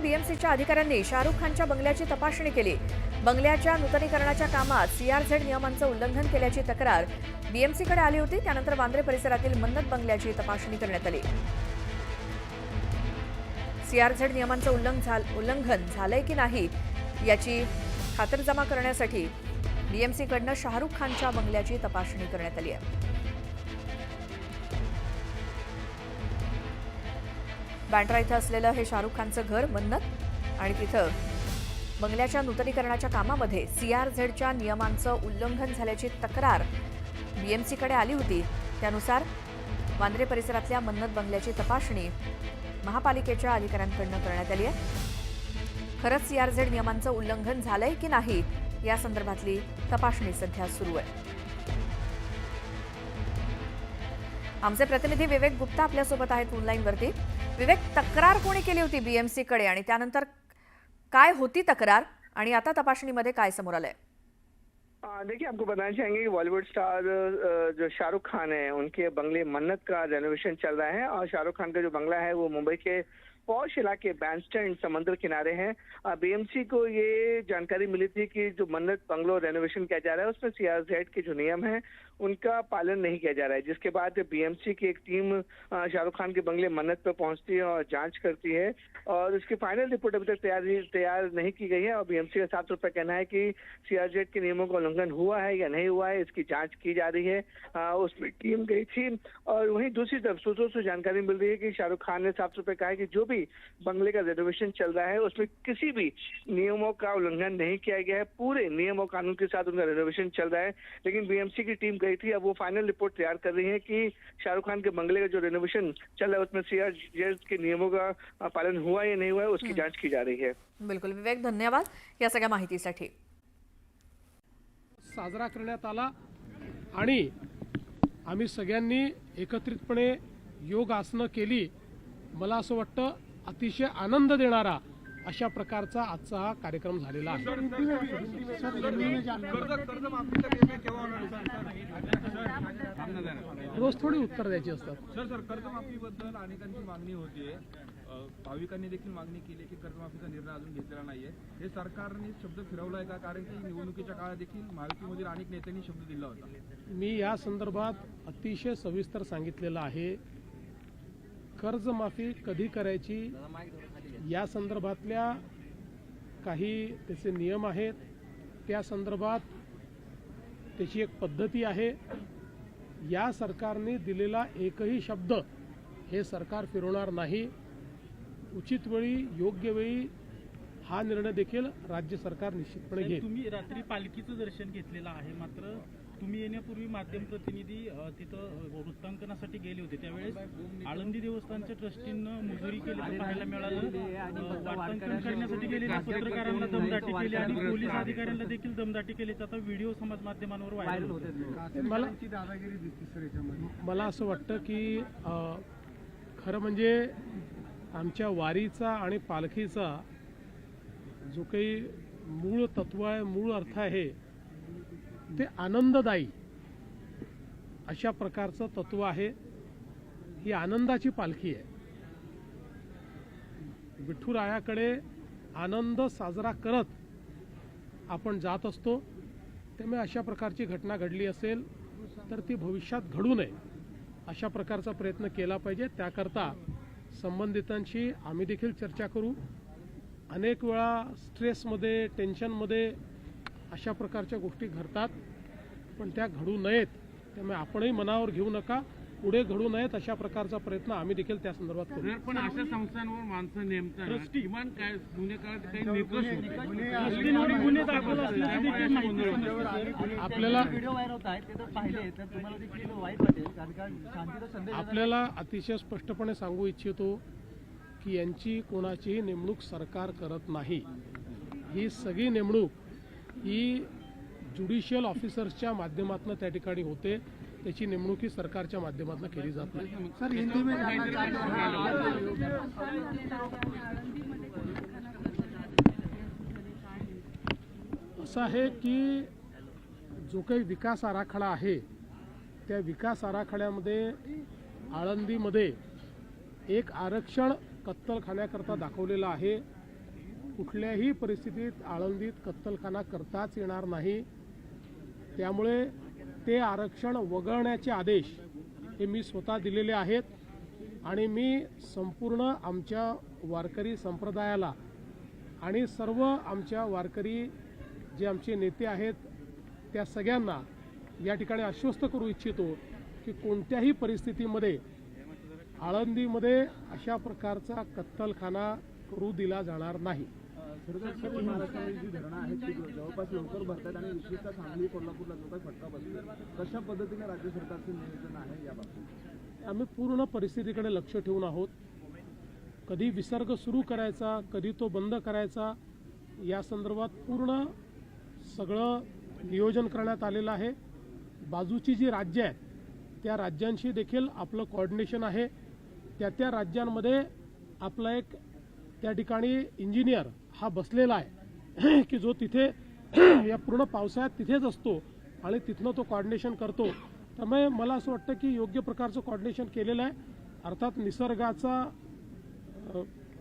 बीएमसीच्या अधिकाऱ्यांनी शाहरुख खानच्या बंगल्याची तपासणी केली। बंगल्याच्या नूतनीकरणाच्या कामात सीआरझेड नियमांचं उल्लंघन केल्याची तक्रार बीएमसीकडे आली होती। त्यानंतर वांद्रे परिसरातील मन्नत बंगल्याची तपासणी करण्यात आली। सीआरझेड नियमांचं उल्लंघन झालंय की नाही याची खातरजमा करण्यासाठी बीएमसीकडनं शाहरुख खानच्या बंगल्याची तपासणी करण्यात आली आहे। बँड्रा इथं असलेलं हे शाहरुख खानचं घर मन्नत आणि तिथं बंगल्याच्या नूतनीकरणाच्या कामामध्ये सीआरझेडच्या नियमांचं उल्लंघन झाल्याची तक्रार बीएमसीकडे आली होती। त्यानुसार वांद्रे परिसरातल्या मन्नत बंगल्याची तपासणी महापालिकेच्या अधिकाऱ्यांकडून करण्यात आली आहे। खरंच सीआरझेड नियमांचं उल्लंघन झालंय की नाही या संदर्भातली तपासणी सध्या सुरू आहे। आमचे प्रतिनिधी विवेक गुप्ता आपल्यासोबत आहेत ऑनलाईनवरती। विवेक, तक्रार कोणी केली होती बीएमसीकडे आणि त्यानंतर काय होती तक्रार आणि आता तपासणीमध्ये काय समोर आलंय? देखिए, आपको बताना चाहेंगे कि बॉलीवुड स्टार जो शाहरुख खान है, उनके बंगले मन्नत का रेनोवेशन चल रहा है और शाहरुख खान का जो बंगला है वो मुंबई के पॉश इलाके बैंडस्टैंड समुद्र किनारे है। बीएमसी को ये जानकारी मिली थी कि जो मन्नत बंगलो रेनोवेशन किया जा रहा है उसमें सीआरजेड के जो नियम है उनका पालन नहीं किया जा रहा है, जिसके बाद बीएमसी की एक टीम शाहरुख खान के बंगले मन्नत पर पहुंचती है और जांच करती है और उसकी फाइनल रिपोर्ट अभी तक तैयार नहीं की गई है। और बीएमसी का साफ तौर पर कहना है कि सीआरजेड के नियमों का उल्लंघन हुआ है या नहीं हुआ है, इसकी जांच की जा रही है। उसमें टीम गई थी और वहीं दूसरी तरफ सूत्रों से जानकारी मिल रही है कि शाहरुख खान ने साफ तौर पर कहा है कि जो भी बंगले का रेनोवेशन चल रहा है उसमें किसी भी नियमों का उल्लंघन नहीं किया गया है, पूरे नियम और कानून के साथ उनका रेनोवेशन चल रहा है। लेकिन बीएमसी की टीम गई थी, अब वो फाइनल रिपोर्ट तैयार कर रही है कि शाहरुख खान के बंगले का जो रेनोवेशन चल रहा है उसमें सीआरजेड के नियमों का पालन हुआ या नहीं हुआ है, उसकी जांच की जा रही है। बिल्कुल विवेक, धन्यवाद या सगळ्या माहितीसाठी। साजरा करण्यात आला आणि आम्ही सगळ्यांनी एकत्रितपणे योग आसनं केली। मला असं वाटतं अतिशय आनंद देणारा अशा प्रकारचा आजचा हा कार्यक्रम झालेला आहे। रोज थोडी उत्तर द्यायची असतात। सर कर्जमाफीबद्दल अनेकांची मागणी होतीये, भाविकांनी देखील मागणी केली की कर्जमाफीचा निर्णय अजून घेतलेला नाहीये। हे सरकारने शब्द फिरवलाय का? कारण की निवडणुकीच्या काळात देखील महायुतीमधील अनेक नेत्यांनी शब्द दिला होता। मी या संदर्भात अतिशय सविस्तर सांगितलेलं आहे। कर्जमाफी कधी करायची या संदर्भातल्या काही त्याचे नियम आहेत, त्या संदर्भात त्याची एक पद्धती आहे। या सरकारने दिलेला एकही शब्द हे सरकार फिरवणार नाही। उचित वेळी योग्य वेळी हा निर्णय देखील राज्य सरकार निश्चितपणे घेईल। तुम्ही रात्री पालखीचं दर्शन घेतलेलं आहे, मात्र तुम्ही येण्यापूर्वी माध्यम प्रतिनिधी तिथं वृत्तांकनासाठी गेले होते, त्यावेळेस आळंदी देवस्थानच्या ट्रस्टींना मुजोरी केल्याचं पाहायला मिळालं। वार्तांकन करण्यासाठी गेलेल्या पत्रकारांना दमदाटी केली आणि पोलीस अधिकाऱ्यांना देखील दमदाटी केल्याचा आता व्हिडिओ समाज माध्यमांवर व्हायरल होते। मला असं वाटतं की खरं म्हणजे आमच्या वारीचा आणि पालखीचा जो काही मूळ तत्व आहे, मूळ अर्थ आहे ते आनंददायी अशा प्रकारचं तत्व आहे। ही आनंदाची पालखी आहे। विठुरायाकडे आनंद साजरा करत आपण जात असतो। त्यामुळे अशा प्रकारची घटना घडली असेल तर ती भविष्यात घडू नये अशा प्रकारचा प्रयत्न केला पाहिजे। त्याकरता संबंधितांशी आम्ही देखील चर्चा करू। अनेक वेळा स्ट्रेसमध्ये, टेन्शनमध्ये अशा प्रकारच्या गोष्टी घडतात, पण त्या घडू नयेत। त्यामुळे आपणही मनावर घेऊ नका, पुढे घडू नयेत अशा प्रकारचा प्रयत्न आम्ही देखील त्या संदर्भात करू। पण अशा संस्थांवर माणसं नेमतात, किमान काय गुन्हे काळात काही आपल्याला अतिशय स्पष्टपणे सांगू इच्छितो की यांची कोणाचीही नेमणूक सरकार करत नाही। ही सगळी नेमणूक ही ज्युडिशियल ऑफिसर्सच्या माध्यमातून त्या ठिकाणी होते। त्याची नेमणूक ही सरकारच्या माध्यमातून केली जात नाही। सर, हिंदी में असं आहे की जो काही विकास आराखडा आहे त्या विकास आराखड्यामध्ये आळंदीमध्ये एक आरक्षण कत्तलखान्याकरता दाखवलेलं आहे। कुठल्याही परिस्थितीत आळंदीत कत्तलखाना करताच येणार नाही. त्यामुळे ते आरक्षण वगळण्याचे आदेश हे मी स्वतः दिलेले आहेत आणि मी संपूर्ण आमच्या वारकरी संप्रदायाला आणि सर्व आमच्या वारकरी जे आमचे नेते आहेत त्या सगळ्यांना या ठिकाणी आश्वस्त करू इच्छितो की कोणत्याही परिस्थितीमध्ये आळंदीमध्ये अशा प्रकारचा कत्तलखाना करू दिला जाणार नाही. महाराष्ट्रामध्ये जी धरणं आहेत ती जवळपास लवकर भरतात आणि विशेषतः सांगली कोल्हापूरला जो काही फटका बसतो कशा पद्धतीने राज्य सरकारचं नियोजन आहे याबाबतीत? आम्ही पूर्ण परिस्थितीकडे लक्ष ठेवून आहोत. कधी विसर्ग सुरू करायचा, कधी तो बंद करायचा, या संदर्भात पूर्ण सगळं नियोजन करण्यात आलेलं आहे. बाजूची जी राज्य आहेत त्या राज्यांशी देखील आपलं कोऑर्डिनेशन आहे. त्या राज्यांमध्ये आपला एक त्या ठिकाणी इंजिनियर हा बसलेला आहे की जो तिथे या पूर्ण पावसाळ्यात तिथेच असतो आणि तिथनं तो कोऑर्डिनेशन करतो. त्यामुळे मला असं वाटतं की योग्य प्रकारचं कोऑर्डिनेशन केलेलं आहे. अर्थात निसर्गाचा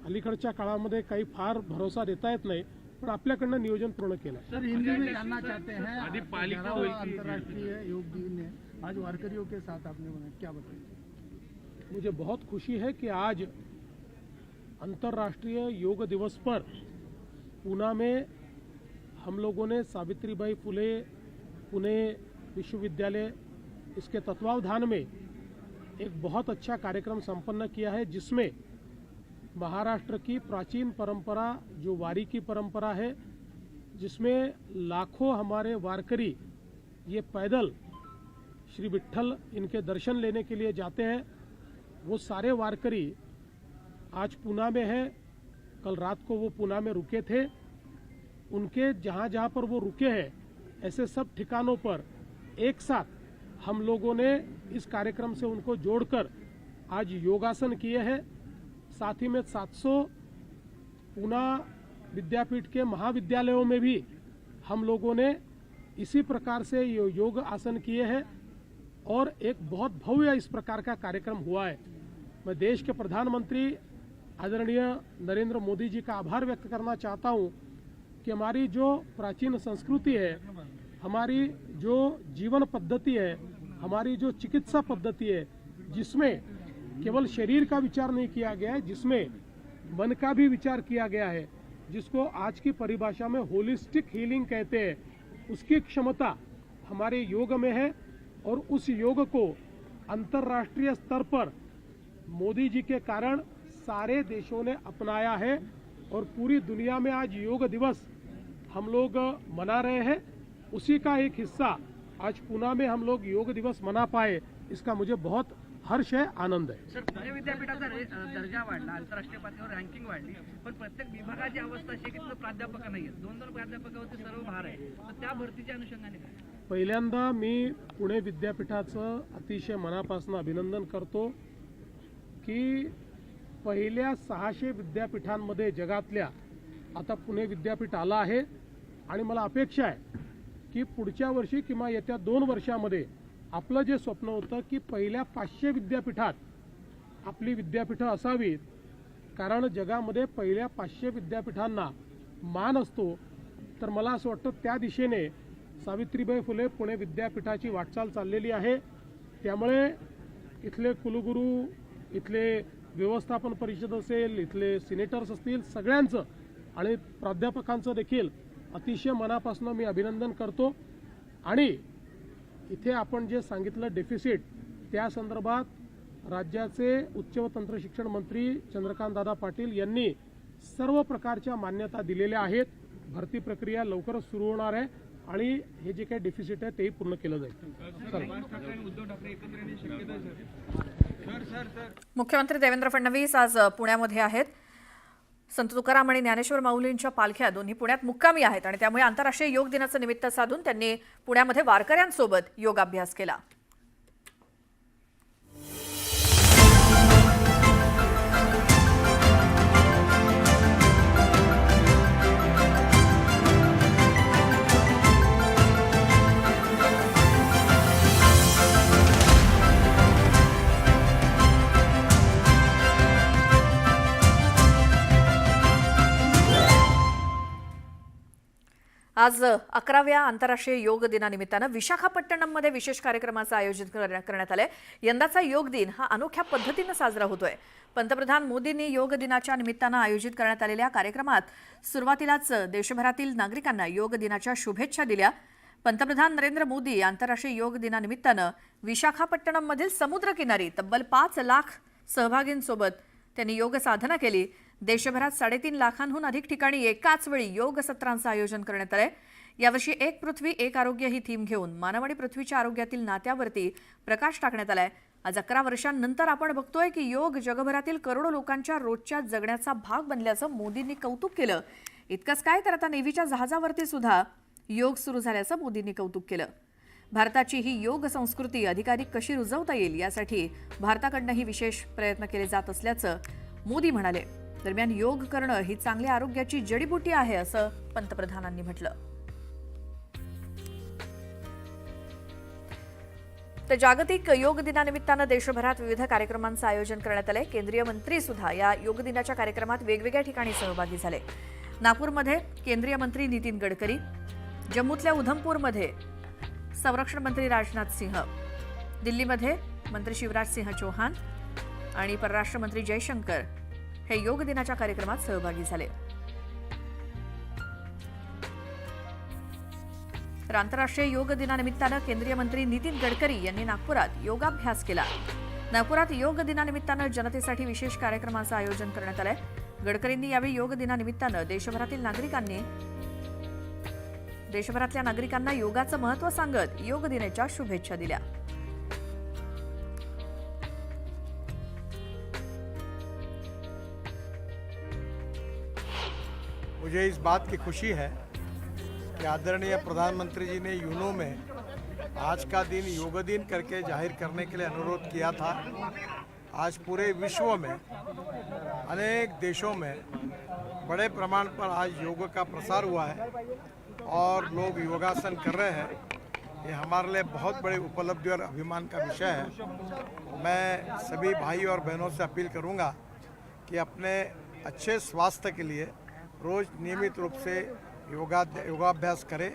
अलीकडच्या काळामध्ये काही फार भरोसा देता येत नाही, पण आपल्याकडनं नियोजन पूर्ण केलं आहे. सर, हिंदी में जानना चाहते हैं, अंतर्राष्ट्रीय योग दिन है, आज वारकरियों के साथ आपने बनाया, क्या बताइए? मुझे बहुत खुशी है कि आज अंतर्राष्ट्रीय योग दिवस पर पूना में हम लोगों ने सावित्रीबाई फुले पुणे विश्वविद्यालय इसके तत्वावधान में एक बहुत अच्छा कार्यक्रम संपन्न किया है, जिसमें महाराष्ट्र की प्राचीन परंपरा जो वारी की परंपरा है, जिसमें लाखों हमारे वारकरी ये पैदल श्री विट्ठल इनके दर्शन लेने के लिए जाते हैं, वो सारे वारकरी आज पूना में है. कल रात को वो पूना में रुके थे. उनके जहाँ जहाँ पर वो रुके हैं ऐसे सब ठिकानों पर एक साथ हम लोगों ने इस कार्यक्रम से उनको जोड़कर आज योगासन किए हैं. साथ ही में 700 पूना विद्यापीठ के महाविद्यालयों में भी हम लोगों ने इसी प्रकार से योग आसन किए हैं और एक बहुत भव्य इस प्रकार का कार्यक्रम हुआ है. मैं देश के प्रधानमंत्री आदरणीय नरेंद्र मोदी जी का आभार व्यक्त करना चाहता हूं कि हमारी जो प्राचीन संस्कृति है, हमारी जो जीवन पद्धति है, हमारी जो चिकित्सा पद्धति है, जिसमें केवल शरीर का विचार नहीं किया गया है, जिसमें मन का भी विचार किया गया है, जिसको आज की परिभाषा में होलिस्टिक हीलिंग कहते हैं, उसकी क्षमता हमारे योग में है. और उस योग को अंतर्राष्ट्रीय स्तर पर मोदी जी के कारण सारे देशों ने अपनाया है और पूरी दुनिया में आज योग दिवस हम लोग मना रहे हैं. उसी का एक हिस्सा आज पुणे में हम लोग योग दिवस मना पाए, इसका मुझे बहुत हर्ष है, आनंद है. सर, पुणे विद्यापीठाचा दर्जा वाढला, आंतरराष्ट्रीय पातळीवर रँकिंग वाढली, पण प्रत्येक विभागाची अवस्था अशी की तिथं प्राध्यापक नाही आहेत. 2-2 प्राध्यापकावरती सर्व भार आहे. तर त्या भरतीच्या अनुषंगाने काय? पहिल्यांदा मी पुणे विद्यापीठाचं अतिशय मनापासून अभिनंदन करतो की पहिल्या 600 विद्यापीठांमध्ये जगातल्या आता पुणे विद्यापीठ आलं आहे आणि मला अपेक्षा आहे की पुढच्या वर्षी किंवा येत्या 2 वर्षामध्ये आपलं जे स्वप्न होतं की पहिल्या 500 विद्यापीठात आपली विद्यापीठं असावीत, कारण जगामध्ये पहिल्या 500 विद्यापीठांना मान असतो. तर मला असं वाटतं त्या दिशेने सावित्रीबाई फुले पुणे विद्यापीठाची वाटचाल चाललेली आहे. त्यामुळे इथले कुलगुरू, इथले व्यवस्थापन परिषद असेल, इथले सिनेटर्स असतील, सगळ्यांचं आणि प्राध्यापकांचं देखील अतिशय मनापासून मी अभिनंदन करतो. आणि इथे आपण जे सांगितलं डेफिसिट, त्या संदर्भात राज्याचे उच्च व तंत्र शिक्षण मंत्री चंद्रकांतदादा पाटील यांनी सर्व प्रकारच्या मान्यता दिलेल्या आहेत. भरती प्रक्रिया लवकरच सुरू होणार आहे आणि हे जे काही डेफिसिट आहे तेही पूर्ण केलं जाईल. उद्धव ठाकरे एकत्र येण्याची शक्यता आहे सर. मुख्यमंत्री देवेंद्र फडणवीस आज पुण्यामध्ये आहेत. संत तुकाराम आणि ज्ञानेश्वर माऊलींच्या पालख्या दोन्ही पुण्यात मुक्कामी आहेत आणि त्यामुळे आंतरराष्ट्रीय योग दिनाचं निमित्त साधून त्यांनी पुण्यामध्ये वारकऱ्यांसोबत योगाभ्यास केला. आज 11व्या आंतरराष्ट्रीय योग दिनानिमित्तानं विशाखापट्टणममध्ये विशेष कार्यक्रमाचं आयोजन करण्यात आलंय. यंदाचा योग दिन हा अनोख्या पद्धतीनं साजरा होतोय. पंतप्रधान मोदींनी योग दिनाच्या निमित्तानं आयोजित करण्यात आलेल्या कार्यक्रमात सुरुवातीलाच देशभरातील नागरिकांना योग दिनाच्या शुभेच्छा दिल्या. पंतप्रधान नरेंद्र मोदी आंतरराष्ट्रीय योग दिनानिमित्तानं विशाखापट्टणममधील समुद्रकिनारी तब्बल 5 लाख सहभागींसोबत त्यांनी योग साधना केली. देशभरात 3.5 लाखांहून अधिक ठिकाणी एकाच वेळी योग सत्रांचं आयोजन करण्यात आलंय. यावर्षी एक पृथ्वी एक आरोग्य ही थीम घेऊन मानव आणि पृथ्वीच्या आरोग्यातील नात्यावरती प्रकाश टाकण्यात आलाय. आज 11 वर्षांनंतर आपण बघतोय की योग जगभरातील करोडो लोकांच्या रोजच्या जगण्याचा भाग बनल्याचं मोदींनी कौतुक केलं. इतकंच काय तर आता नेव्हीच्या जहाजावरती सुद्धा योग सुरू झाल्याचं मोदींनी कौतुक केलं. भारताची ही योग संस्कृती अधिकाधिक कशी रुजवता येईल यासाठी भारताकडनंही विशेष प्रयत्न केले जात असल्याचं मोदी म्हणाले. दरम्यान योग करणं ही चांगल्या आरोग्याची जडीबुटी आहे असं पंतप्रधानांनी म्हटलं. तर जागतिक योग दिनानिमित्तानं देशभरात विविध कार्यक्रमांचं आयोजन करण्यात आलंय. केंद्रीय मंत्री सुद्धा या योग दिनाच्या कार्यक्रमात वेगवेगळ्या ठिकाणी सहभागी झाले. नागपूरमध्ये केंद्रीय मंत्री नितीन गडकरी, जम्मूतल्या उधमपूरमध्ये संरक्षण मंत्री राजनाथ सिंह, दिल्लीमध्ये मंत्री शिवराज सिंह चौहान आणि परराष्ट्र मंत्री जयशंकर हे योग दिनाच्या कार्यक्रमात सहभागी झाले. तर आंतरराष्ट्रीय योग दिनानिमित्तानं केंद्रीय मंत्री नितीन गडकरी यांनी नागपुरात योगाभ्यास केला. नागपुरात योग दिनानिमित्तानं जनतेसाठी विशेष कार्यक्रमाचं आयोजन करण्यात आलंय. गडकरींनी यावेळी योग दिनानिमित्तानं देशभरातल्या नागरिकांना योगाचं महत्त्व सांगत योग दिनाच्या शुभेच्छा दिल्या. मुझे इस बात की खुशी है कि आदरणीय प्रधानमंत्री जी ने यूनो में आज का दिन योग दिन करके जाहिर करने के लिए अनुरोध किया था. आज पूरे विश्व में अनेक देशों में बड़े प्रमाण पर आज योग का प्रसार हुआ है और लोग योगासन कर रहे हैं. ये हमारे लिए बहुत बड़ी उपलब्धि और अभिमान का विषय है. मैं सभी भाई और बहनों से अपील करूंगा कि अपने अच्छे स्वास्थ्य के लिए रोज़ नियमित रूप से योगाभ्यास करें.